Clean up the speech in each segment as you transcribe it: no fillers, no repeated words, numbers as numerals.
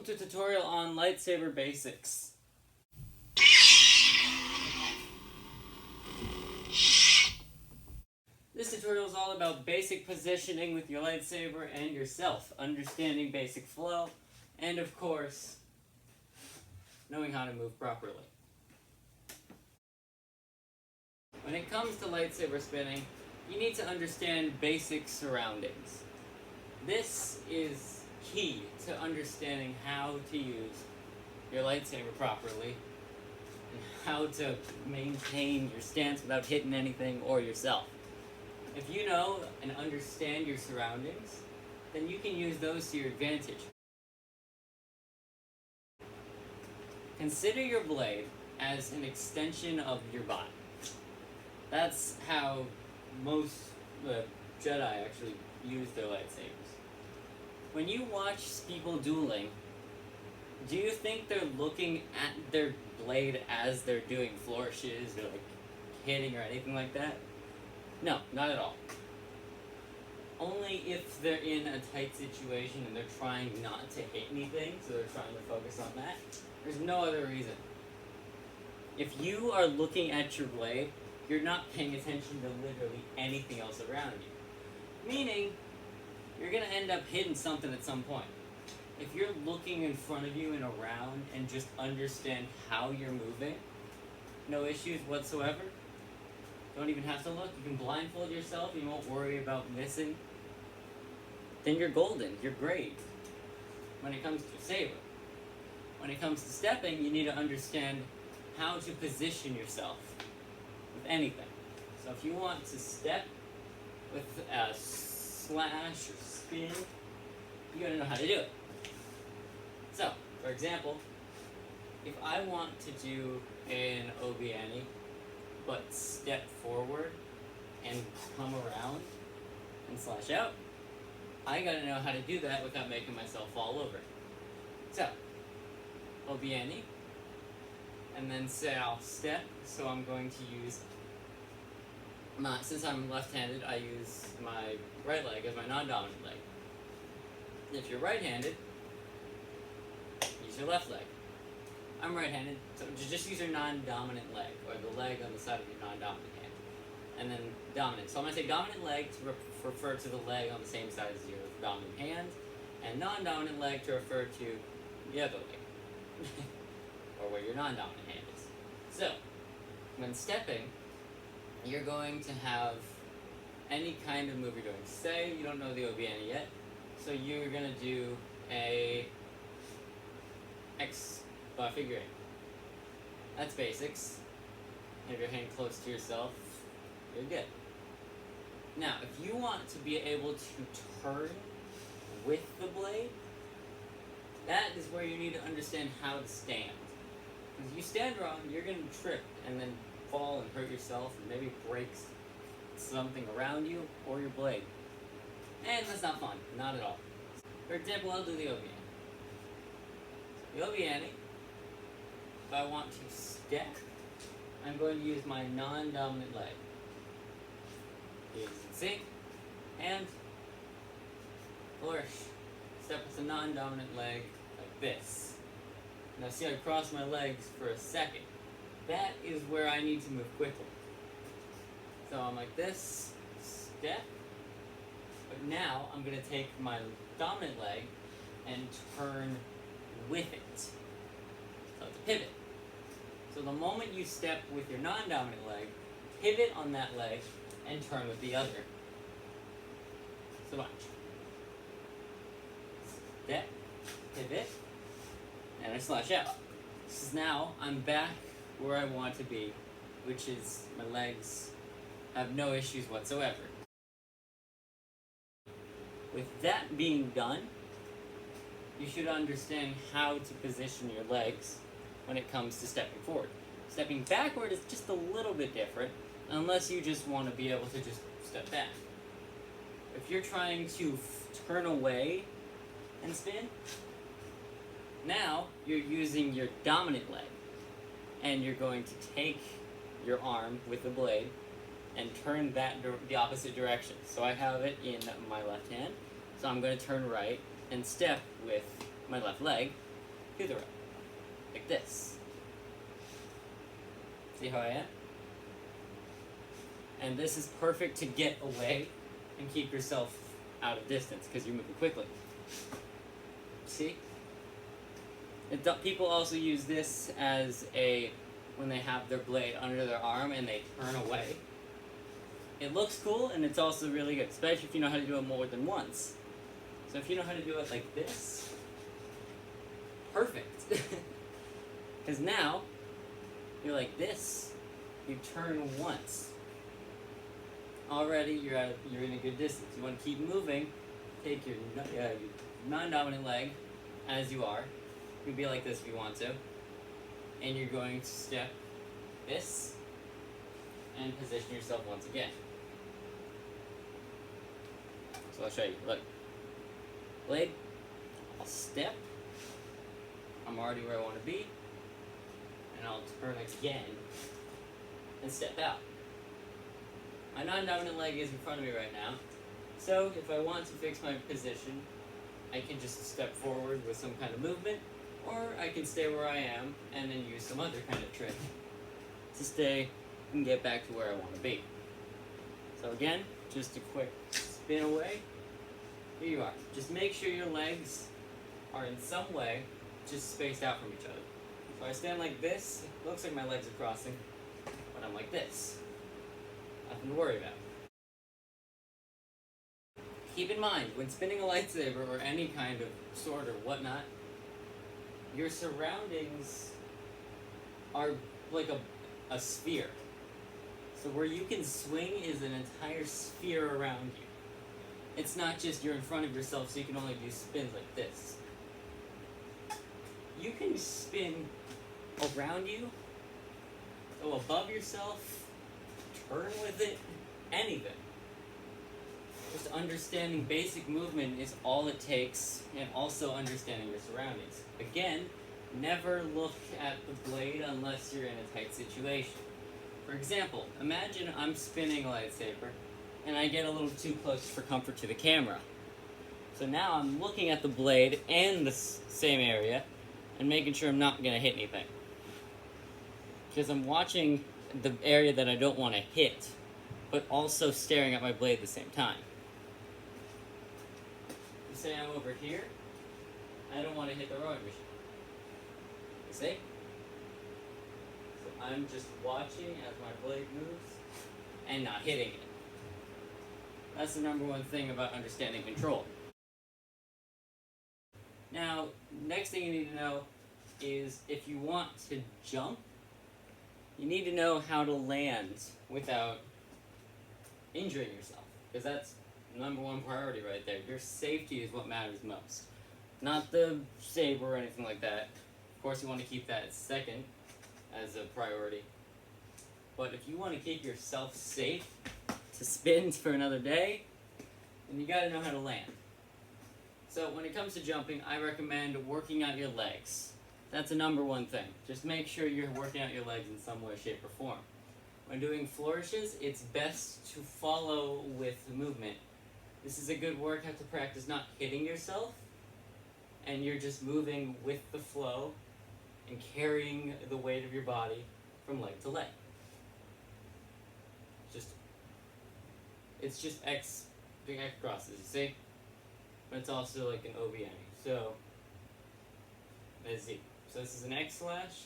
Welcome to a tutorial on lightsaber basics. This tutorial is all about basic positioning with your lightsaber and yourself, understanding basic flow, and of course, knowing how to move properly. When it comes to lightsaber spinning, you need to understand basic surroundings. This is key to understanding how to use your lightsaber properly and how to maintain your stance without hitting anything or yourself. If you know and understand your surroundings, then you can use those to your advantage. Consider your blade as an extension of your body. That's how most Jedi actually use their lightsabers. When you watch people dueling, do you think they're looking at their blade as they're doing flourishes or hitting or anything like that? No, not at all. Only if they're in a tight situation and they're trying not to hit anything, so they're trying to focus on that. There's no other reason. If you are looking at your blade, you're not paying attention to literally anything else around you. Meaning, you're going to end up hitting something at some point. If you're looking in front of you and around and just understand how you're moving, no issues whatsoever. Don't even have to look. You can blindfold yourself. You won't worry about missing. Then you're golden. You're great. When it comes to saber. When it comes to stepping, you need to understand how to position yourself with anything. So if you want to step with a slash or spin, you gotta know how to do it. So, for example, if I want to do an Obiani, but step forward and come around and slash out, I gotta know how to do that without making myself fall over. So, Obiani, and then say I'll step, so I'm going to use since I'm left-handed, I use my right leg as my non-dominant leg. If you're right-handed, use your left leg. I'm right-handed, so just use your non-dominant leg, or the leg on the side of your non-dominant hand. And then dominant. So I'm going to say dominant leg to refer to the leg on the same side as your dominant hand, and non-dominant leg to refer to the other leg, or where your non-dominant hand is. So, when stepping, you're going to have any kind of move you're doing. Say you don't know the Obiani yet, so you're going to do a figure eight. That's basics. Have your hand close to yourself, you're good. Now, if you want to be able to turn with the blade, that is where you need to understand how to stand. Because if you stand wrong, you're going to trip and then fall and hurt yourself and maybe break something around you or your blade. And that's not fun. Not at all. For example, I'll do the Obiani. The Obiani, if I want to step, I'm going to use my non-dominant leg. As you can see. And flourish. Step with the non-dominant leg like this. Now see, I cross my legs for a second. That is where I need to move quickly. So I'm like this, step, but now I'm going to take my dominant leg and turn with it. So it's a pivot. So the moment you step with your non-dominant leg, pivot on that leg and turn with the other. So watch. Step, pivot, and I slash out. This is now, I'm back where I want to be, which is my legs have no issues whatsoever. With that being done, you should understand how to position your legs when it comes to stepping forward. Stepping backward is just a little bit different, unless you just want to be able to just step back. If you're trying to turn away and spin, now you're using your dominant leg, and you're going to take your arm with the blade and turn that the opposite direction. So I have it in my left hand, so I'm going to turn right and step with my left leg, to the right. Like this. See how I am? And this is perfect to get away and keep yourself out of distance because you're moving quickly. See? People also use this as when they have their blade under their arm and they turn away. It looks cool and it's also really good, especially if you know how to do it more than once. So if you know how to do it like this, perfect. Because now, you're like this, you turn once. Already you're in a good distance. You want to keep moving, take your non-dominant leg as you are. You can be like this if you want to. And you're going to step this and position yourself once again. So I'll show you. Look. Blade. I'll step. I'm already where I want to be. And I'll turn again and step out. My non-dominant leg is in front of me right now. So if I want to fix my position, I can just step forward with some kind of movement, or I can stay where I am and then use some other kind of trick to stay and get back to where I want to be. So again, just a quick spin away. Here you are. Just make sure your legs are in some way just spaced out from each other. So I stand like this, it looks like my legs are crossing, but I'm like this. Nothing to worry about. Keep in mind, when spinning a lightsaber or any kind of sword or whatnot, your surroundings are like a sphere. So where you can swing is an entire sphere around you. It's not just you're in front of yourself so you can only do spins like this. You can spin around you, go above yourself, turn with it, anything. Just understanding basic movement is all it takes, and also understanding your surroundings. Again, never look at the blade unless you're in a tight situation. For example, imagine I'm spinning a lightsaber, and I get a little too close for comfort to the camera. So now I'm looking at the blade and the same area, and making sure I'm not going to hit anything. Because I'm watching the area that I don't want to hit, but also staring at my blade at the same time. You say I'm over here, I don't want to hit the rowing machine. You see? So I'm just watching as my blade moves and not hitting it. That's the number one thing about understanding control. Now, next thing you need to know is if you want to jump, you need to know how to land without injuring yourself, because that's number one priority right there. Your safety is what matters most, not the saber or anything like that. Of course, you want to keep that second as a priority. But if you want to keep yourself safe to spin for another day, then you got to know how to land. So when it comes to jumping, I recommend working out your legs. That's the number one thing. Just make sure you're working out your legs in some way, shape, or form. When doing flourishes, it's best to follow with the movement. This is a good workout to practice not hitting yourself, and you're just moving with the flow and carrying the weight of your body from leg to leg. It's just doing X crosses, you see? But it's also like an OBN. So, there's Z. So this is an X slash,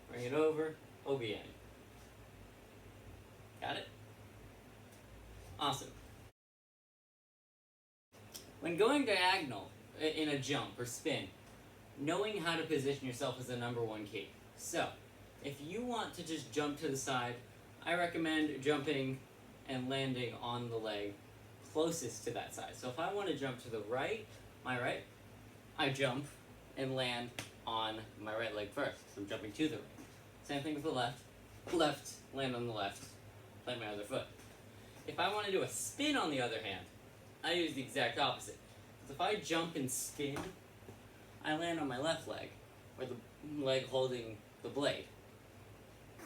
bring it over, OBN. Got it? Awesome. When going diagonal in a jump or spin, knowing how to position yourself is the number one key. So, if you want to just jump to the side, I recommend jumping and landing on the leg closest to that side. So if I want to jump to the right, my right, I jump and land on my right leg first. So I'm jumping to the right. Same thing with the left. Left, land on the left, plant my other foot. If I want to do a spin on the other hand, I use the exact opposite. So if I jump and spin, I land on my left leg, or the leg holding the blade.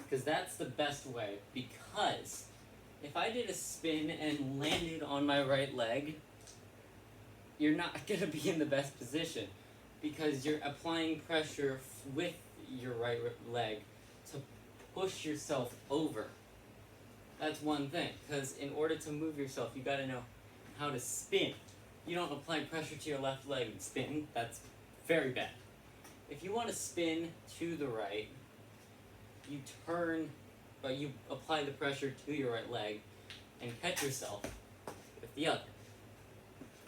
Because that's the best way, because if I did a spin and landed on my right leg, you're not going to be in the best position. because you're applying pressure with your right leg to push yourself over. That's one thing, because in order to move yourself, you gotta know how to spin. You don't apply pressure to your left leg and spin. That's very bad. If you want to spin to the right, you turn, or you apply the pressure to your right leg and catch yourself with the other.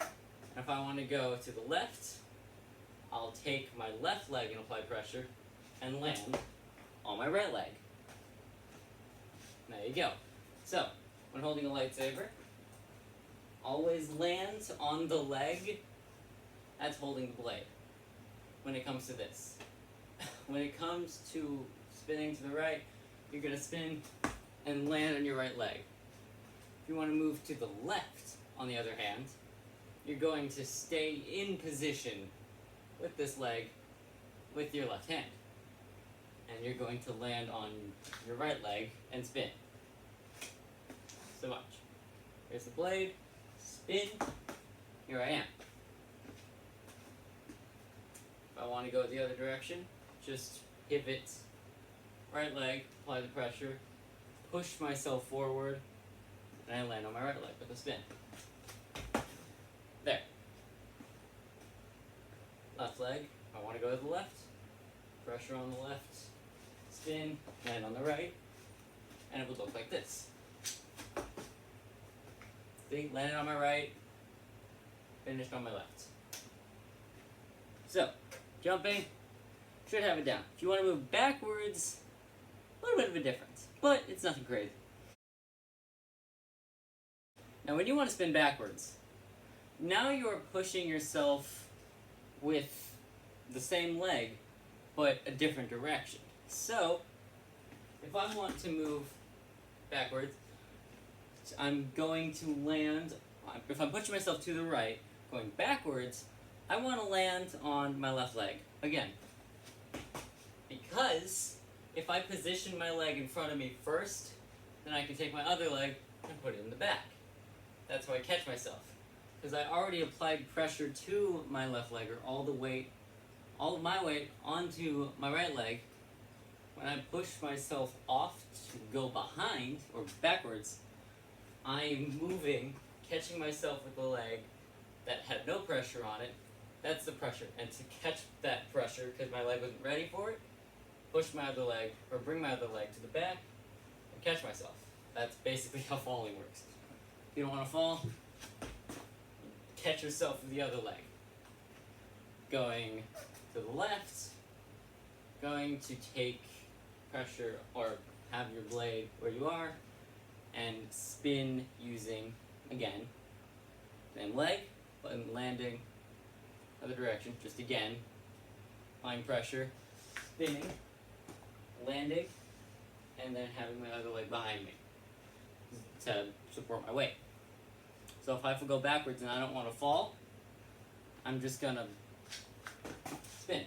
And if I want to go to the left, I'll take my left leg and apply pressure and land on my right leg. There you go. So, when holding a lightsaber, always land on the leg that's holding the blade when it comes to this. When it comes to spinning to the right, you're going to spin and land on your right leg. If you want to move to the left, on the other hand, you're going to stay in position with this leg with your left hand. And you're going to land on your right leg and spin. So watch. Here's the blade, spin, here I am. If I want to go the other direction, just pivot, right leg, apply the pressure, push myself forward, and I land on my right leg with a spin. There. Left leg, I want to go to the left, pressure on the left, spin, land on the right, and it would look like this. See, landed on my right, finished on my left. So, jumping, should have it down. If you want to move backwards, a little bit of a difference, but it's nothing crazy. Now when you want to spin backwards, now you're pushing yourself with the same leg, but a different direction. So, if I want to move backwards, I'm going to land, if I'm pushing myself to the right, going backwards, I want to land on my left leg, again. Because if I position my leg in front of me first, then I can take my other leg and put it in the back. That's how I catch myself. Because I already applied pressure to my left leg, or all of my weight onto my right leg. When I push myself off to go behind, or backwards, I'm moving, catching myself with the leg that had no pressure on it. That's the pressure. And to catch that pressure, because my leg wasn't ready for it, push my other leg, or bring my other leg to the back, and catch myself. That's basically how falling works. If you don't want to fall, catch yourself with the other leg. Going to the left, going to take pressure, or have your blade where you are, and spin using, again, same leg, but landing other direction, just again, applying pressure, spinning, landing, and then having my other leg behind me to support my weight. So if I have to go backwards and I don't want to fall, I'm just gonna spin.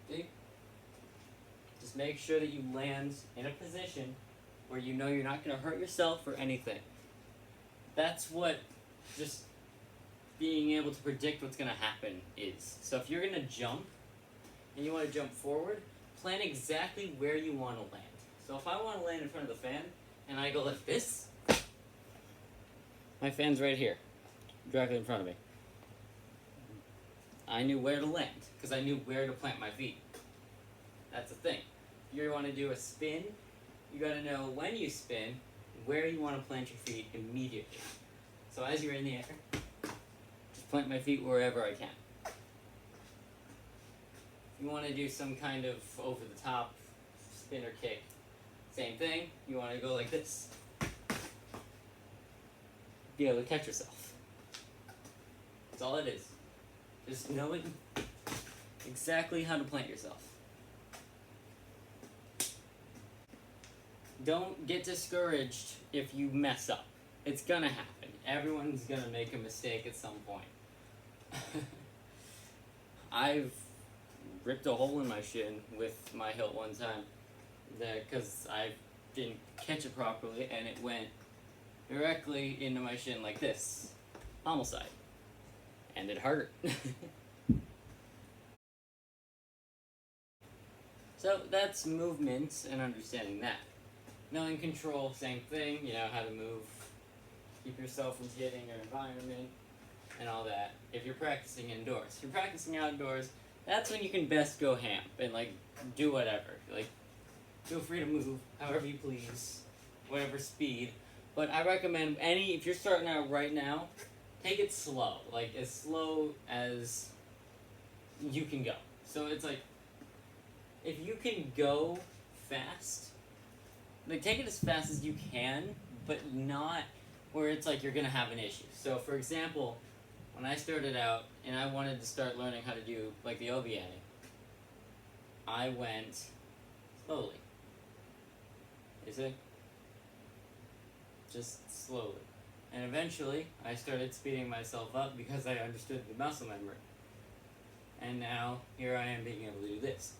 See? Just make sure that you land in a position where you know you're not going to hurt yourself or anything. That's what just being able to predict what's going to happen is. So if you're going to jump, and you want to jump forward, plan exactly where you want to land. So if I want to land in front of the fan, and I go like this, my fan's right here, directly in front of me. I knew where to land, because I knew where to plant my feet. That's the thing. If you want to do a spin, you got to know when you spin, where you want to plant your feet immediately. So as you're in the air, just plant my feet wherever I can. If you want to do some kind of over-the-top spin or kick, same thing. You want to go like this. Be able to catch yourself. That's all it is. Just knowing exactly how to plant yourself. Don't get discouraged if you mess up. It's gonna happen. Everyone's gonna make a mistake at some point. I've ripped a hole in my shin with my hilt one time because I didn't catch it properly, and it went directly into my shin like this, pommel side, and it hurt. So that's movement and understanding that. Knowing control, same thing, you know how to move, keep yourself from hitting your environment, and all that. If you're practicing indoors. If you're practicing outdoors, that's when you can best go ham and like do whatever. Like, feel free to move however you please, whatever speed. But I recommend if you're starting out right now, take it slow, like as slow as you can go. So it's like, if you can go fast, like take it as fast as you can, but not where it's like you're gonna have an issue. So for example, when I started out and I wanted to start learning how to do like the obiani, I went slowly. Is it? Just slowly. And eventually, I started speeding myself up because I understood the muscle memory. And now, here I am being able to do this.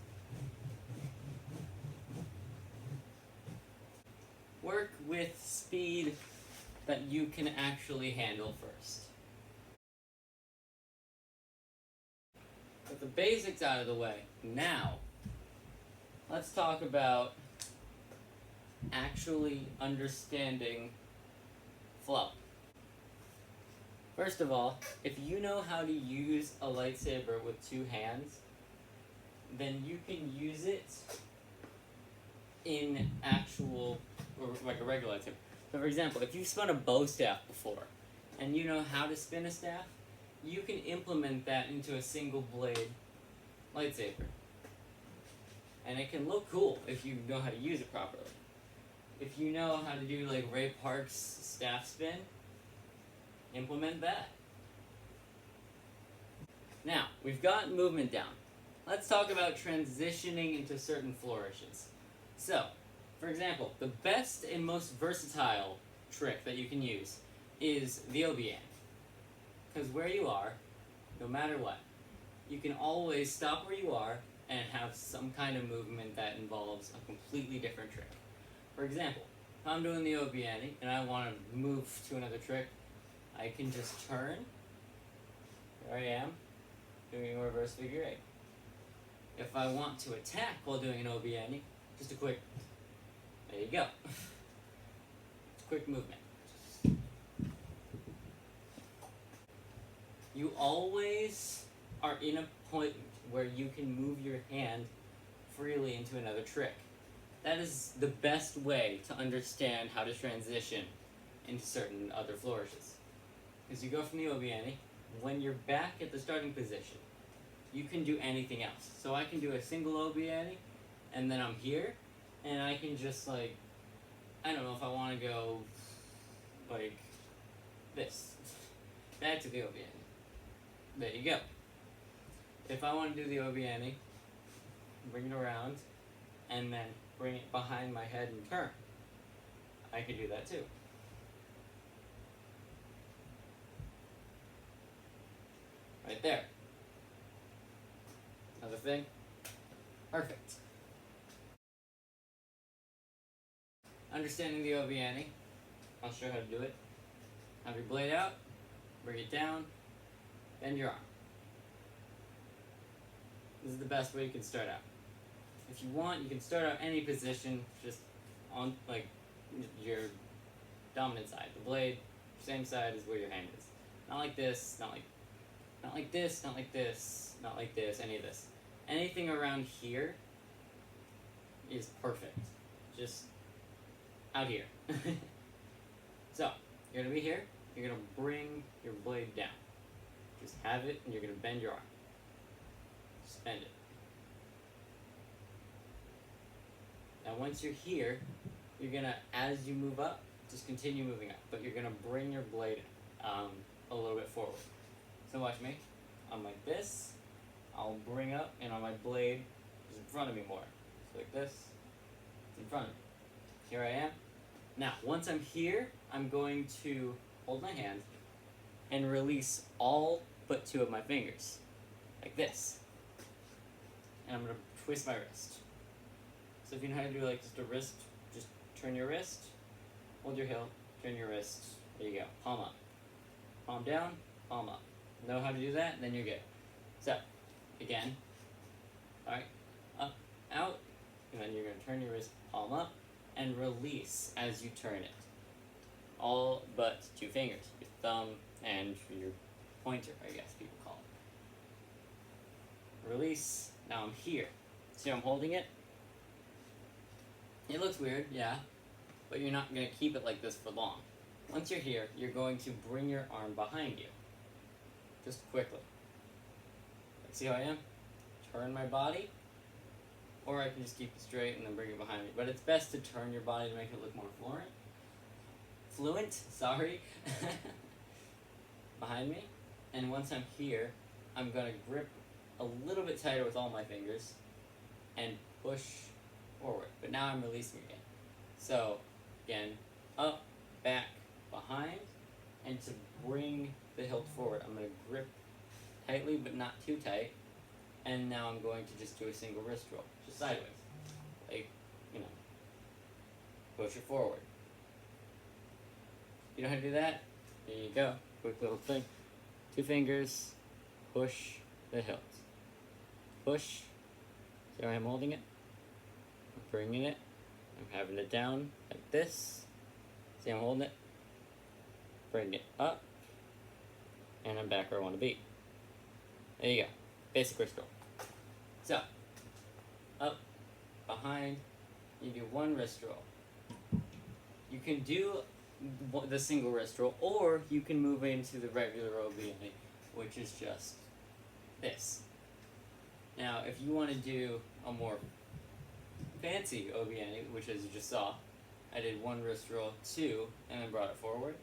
Work with speed that you can actually handle first. With the basics out of the way, now, let's talk about actually understanding flow. First of all, if you know how to use a lightsaber with two hands, then you can use it in actual, or like a regular lightsaber. So for example, if you've spun a bow staff before, and you know how to spin a staff, you can implement that into a single blade lightsaber. And it can look cool if you know how to use it properly. If you know how to do like Ray Park's staff spin, implement that. Now, we've got movement down. Let's talk about transitioning into certain flourishes. So, for example, the best and most versatile trick that you can use is the obiani. Because where you are, no matter what, you can always stop where you are and have some kind of movement that involves a completely different trick. For example, if I'm doing the obiani and I want to move to another trick, I can just turn. There I am, doing a reverse figure eight. If I want to attack while doing an obiani, just a quick, there you go. Quick movement. You always are in a point where you can move your hand freely into another trick. That is the best way to understand how to transition into certain other flourishes. Because you go from the obiani, when you're back at the starting position, you can do anything else. So I can do a single obiani, and then I'm here, and I can just like, I don't know if I want to go like this. Back to the obiani. There you go. If I want to do the obiani, bring it around, and then bring it behind my head and turn. I can do that too. Right there. Another thing. Perfect. Understanding the obiani, I'll show you how to do it. Have your blade out, bring it down, bend your arm. This is the best way you can start out. If you want, you can start out any position, just on like your dominant side. The blade, same side as where your hand is. Not like this, not like this, not like this, not like this, any of this. Anything around here is perfect. Just out here. So, you're gonna be here, you're gonna bring your blade down. Just have it, and you're gonna bend your arm. Just bend it. Now once you're here, you're gonna, as you move up, just continue moving up, but you're gonna bring your blade a little bit forward. So watch me. I'm like this, I'll bring up, and on my blade is in front of me more. So like this, it's in front of me. Here I am. Now, once I'm here, I'm going to hold my hand and release all but two of my fingers. Like this. And I'm gonna twist my wrist. So if you know how to do like just a wrist, just turn your wrist, hold your hilt, turn your wrist, there you go, palm up. Palm down, palm up. Know how to do that, then you're good. So, again, alright, up, out, and then you're going to turn your wrist palm up and release as you turn it. All but two fingers, your thumb and your pointer, I guess people call it. Release. Now I'm here. See how I'm holding it? It looks weird, yeah, but you're not going to keep it like this for long. Once you're here, you're going to bring your arm behind you. Just quickly. See how I am? Turn my body, or I can just keep it straight and then bring it behind me. But it's best to turn your body to make it look more fluent, sorry, behind me. And once I'm here, I'm going to grip a little bit tighter with all my fingers and push forward. But now I'm releasing again. So, again, up, back, behind, and to bring the hilt forward, I'm going to grip tightly but not too tight. And now I'm going to just do a single wrist roll, just sideways. Like, push it forward. You know how to do that? There you go. Quick little thing. Two fingers, push the hilt. Push. See how I'm holding it? I'm bringing it. I'm having it down like this. See how I'm holding it? Bring it up. And I'm back where I want to be. There you go. Basic wrist roll. So, up, behind, you do one wrist roll. You can do the single wrist roll, or you can move into the regular OBA, which is just this. Now, if you want to do a more fancy OBA, which as you just saw, I did one wrist roll, two, and then brought it forward.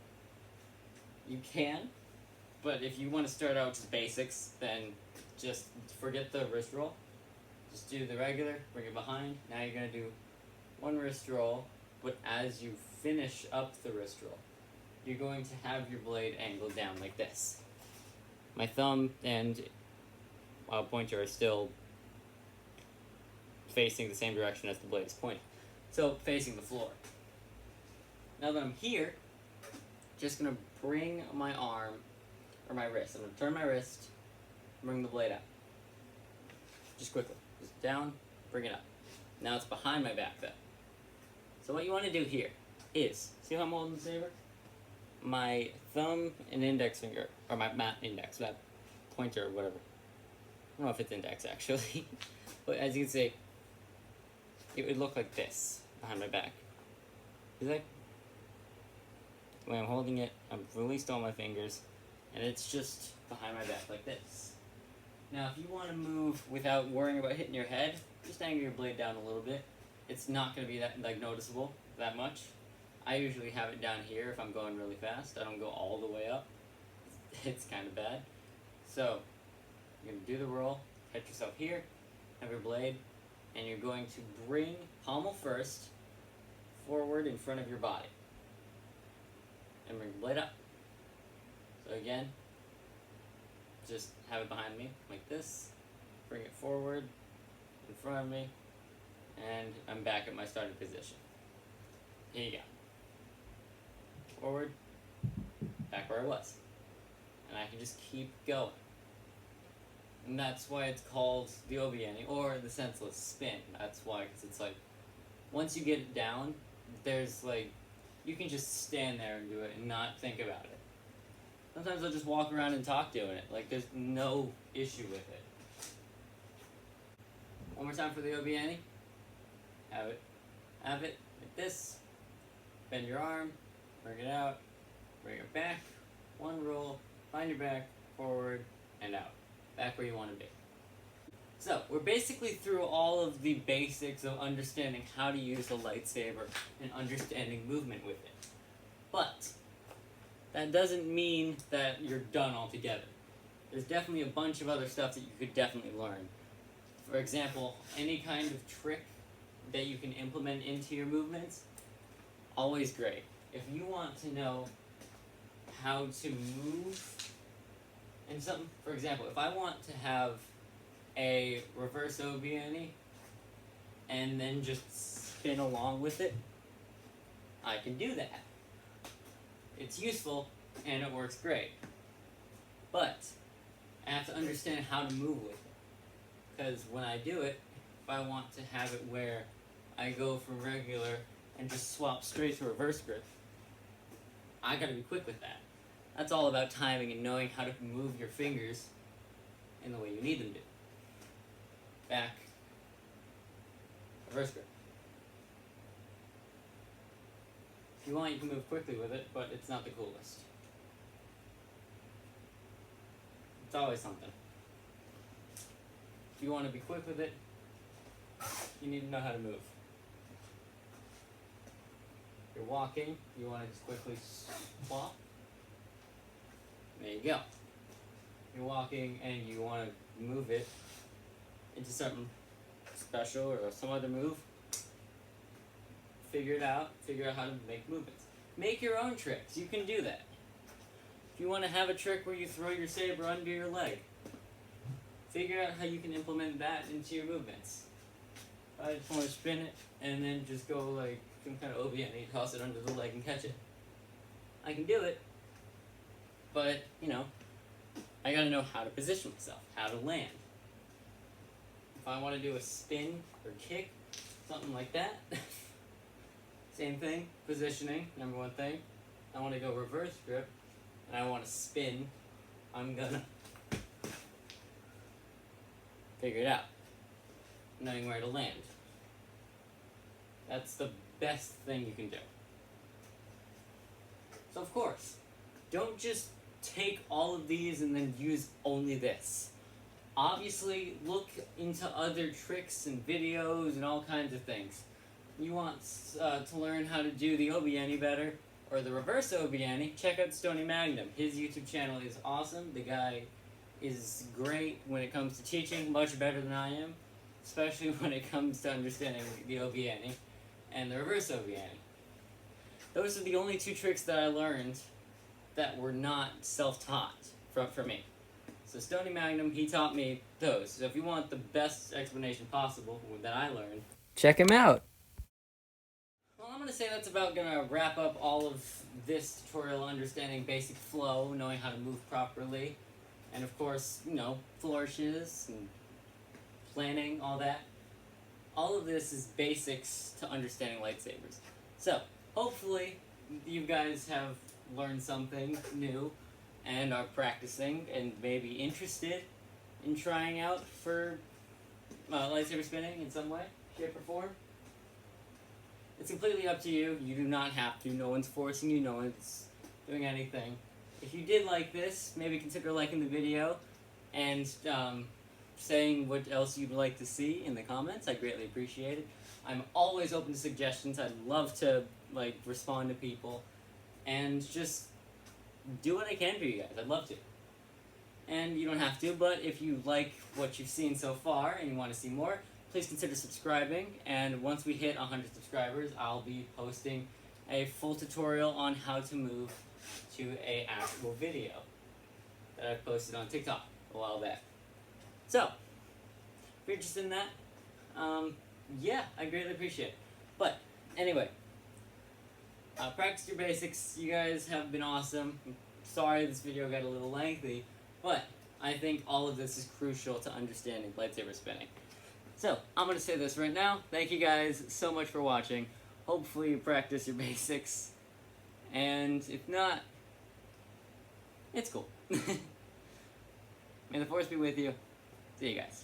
You can, but if you want to start out with just basics, then just forget the wrist roll. Just do the regular, bring it behind. Now you're going to do one wrist roll, but as you finish up the wrist roll, you're going to have your blade angled down like this. My thumb and pointer are still facing the same direction as the blade is pointing. So, facing the floor. Now that I'm here, just going to bring my arm, or my wrist. I'm going to turn my wrist, bring the blade up. Just quickly. Just down, bring it up. Now it's behind my back though. So what you want to do here is, see how I'm holding the saber? My thumb and index finger, or my index, that pointer or whatever. I don't know if it's index actually. But as you can see, it would look like this behind my back. See that? When I'm holding it, I've released all my fingers, and it's just behind my back like this. Now, if you want to move without worrying about hitting your head, just angle your blade down a little bit. It's not going to be that noticeable that much. I usually have it down here if I'm going really fast. I don't go all the way up. It's kind of bad. So, you're going to do the roll, catch yourself here, have your blade, and you're going to bring pommel first forward in front of your body. And bring the blade up. So again, just have it behind me like this, bring it forward in front of me, and I'm back at my starting position. Here you go. Forward, back where I was. And I can just keep going. And that's why it's called the obiene, or the senseless spin. That's why, because it's like, once you get it down, there's like, you can just stand there and do it and not think about it. Sometimes I'll just walk around and talk doing it. Like, there's no issue with it. One more time for the obiene. Have it like this. Bend your arm, bring it out, bring it back. One roll, find your back, forward, and out. Back where you want to be. So, we're basically through all of the basics of understanding how to use a lightsaber and understanding movement with it. But that doesn't mean that you're done altogether. There's definitely a bunch of other stuff that you could definitely learn. For example, any kind of trick that you can implement into your movements, always great. If you want to know how to move in something, for example, if I want to have a reverse obiene and then just spin along with it, I can do that. It's useful and it works great. But I have to understand how to move with it. Because when I do it, if I want to have it where I go from regular and just swap straight to reverse grip, I gotta be quick with that. That's all about timing and knowing how to move your fingers in the way you need them to. Back, reverse grip. If you want, you can move quickly with it, but it's not the coolest. It's always something. If you want to be quick with it, you need to know how to move. If you're walking, you want to just quickly swap. There you go. You're walking and you want to move it into something special or some other move. Figure it out. Figure out how to make movements. Make your own tricks. You can do that. If you want to have a trick where you throw your saber under your leg, figure out how you can implement that into your movements. I just want to spin it and then just go like some kind of OB and you toss it under the leg and catch it. I can do it, but you know, I gotta know how to position myself, how to land. If I want to do a spin or kick, something like that, same thing, positioning, number one thing. I want to go reverse grip, and I want to spin, I'm gonna figure it out, knowing where to land. That's the best thing you can do. So of course, don't just take all of these and then use only this. Obviously, look into other tricks and videos and all kinds of things. You want to learn how to do the Obiani better, or the reverse Obiani, check out Stoney Magnum. His YouTube channel is awesome. The guy is great when it comes to teaching, much better than I am, especially when it comes to understanding the Obiani and the reverse Obiani. Those are the only two tricks that I learned that were not self-taught for me. So Stoney Magnum, he taught me those. So if you want the best explanation possible that I learned, check him out. Well, I'm going to say that's about going to wrap up all of this tutorial, understanding basic flow, knowing how to move properly, and of course, you know, flourishes and planning, all that. All of this is basics to understanding lightsabers. So, hopefully, you guys have learned something new and are practicing and maybe interested in trying out for lightsaber spinning in some way, shape, or form. It's completely up to you. You do not have to. No one's forcing you. No one's doing anything. If you did like this, maybe consider liking the video and saying what else you'd like to see in the comments. I greatly appreciate it. I'm always open to suggestions. I'd love to respond to people and just do what I can for you guys. I'd love to. And you don't have to, but if you like what you've seen so far and you want to see more, please consider subscribing. And once we hit 100 subscribers, I'll be posting a full tutorial on how to move to an actual video that I posted on TikTok a while back. So, if you're interested in that, yeah, I greatly appreciate it. But, anyway, practice your basics. You guys have been awesome. I'm sorry this video got a little lengthy, but I think all of this is crucial to understanding lightsaber spinning. So, I'm going to say this right now. Thank you guys so much for watching. Hopefully you practice your basics. And if not, it's cool. May the Force be with you. See you guys.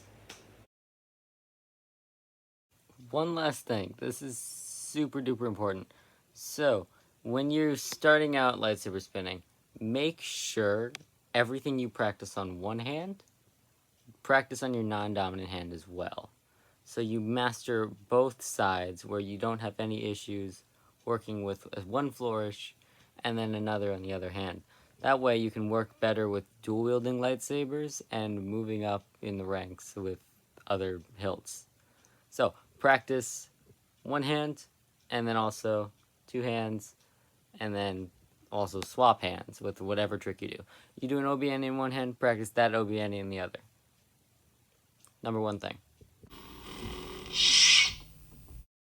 One last thing. This is super duper important. So, when you're starting out lightsaber spinning, make sure everything you practice on one hand, practice on your non-dominant hand as well. So you master both sides where you don't have any issues working with one flourish and then another on the other hand. That way you can work better with dual-wielding lightsabers and moving up in the ranks with other hilts. So, practice one hand, and then also two hands, and then also swap hands with whatever trick you do. You do an OBN in one hand, practice that OBN in the other. Number one thing.